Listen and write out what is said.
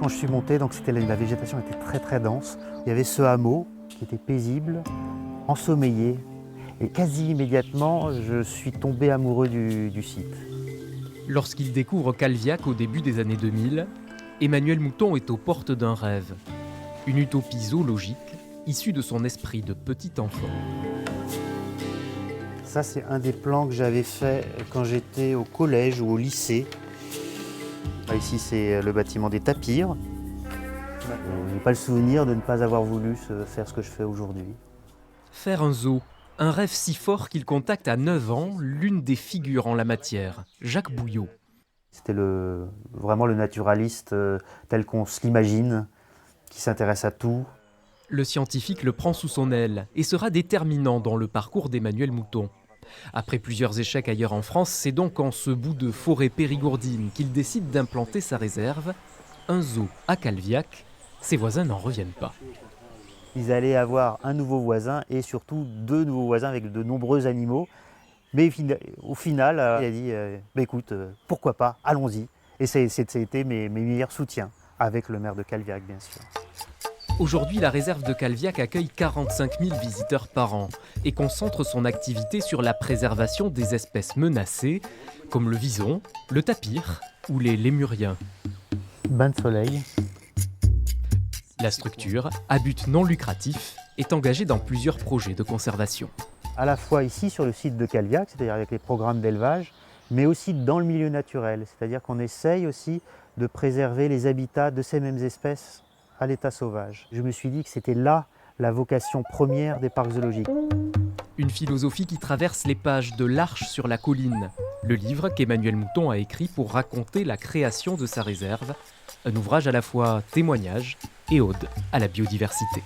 Quand je suis monté, donc la végétation était très très dense. Il y avait ce hameau qui était paisible, ensommeillé. Et quasi immédiatement, je suis tombé amoureux du site. Lorsqu'il découvre Calviac au début des années 2000, Emmanuel Mouton est aux portes d'un rêve. Une utopie zoologique issue de son esprit de petit enfant. Ça, c'est un des plans que j'avais fait quand j'étais au collège ou au lycée. Ici, c'est le bâtiment des Tapirs. Je n'ai pas le souvenir de ne pas avoir voulu faire ce que je fais aujourd'hui. Faire un zoo, un rêve si fort qu'il contacte à 9 ans l'une des figures en la matière, Jacques Bouillot. C'était vraiment le naturaliste tel qu'on se l'imagine, qui s'intéresse à tout. Le scientifique le prend sous son aile et sera déterminant dans le parcours d'Emmanuel Mouton. Après plusieurs échecs ailleurs en France, c'est donc en ce bout de forêt périgourdine qu'il décide d'implanter sa réserve, un zoo à Calviac. Ses voisins n'en reviennent pas. Ils allaient avoir un nouveau voisin et surtout 2 nouveaux voisins avec de nombreux animaux. Mais au final, il a dit écoute, pourquoi pas, allons-y. Et ça a été mes meilleurs soutiens, avec le maire de Calviac, bien sûr. Aujourd'hui, la réserve de Calviac accueille 45 000 visiteurs par an et concentre son activité sur la préservation des espèces menacées, comme le vison, le tapir ou les lémuriens. Bain de soleil. La structure, à but non lucratif, est engagée dans plusieurs projets de conservation. À la fois ici sur le site de Calviac, c'est-à-dire avec les programmes d'élevage, mais aussi dans le milieu naturel. C'est-à-dire qu'on essaye aussi de préserver les habitats de ces mêmes espèces à l'état sauvage. Je me suis dit que c'était là la vocation première des parcs zoologiques. Une philosophie qui traverse les pages de L'Arche sur la colline, le livre qu'Emmanuel Mouton a écrit pour raconter la création de sa réserve, un ouvrage à la fois témoignage et ode à la biodiversité.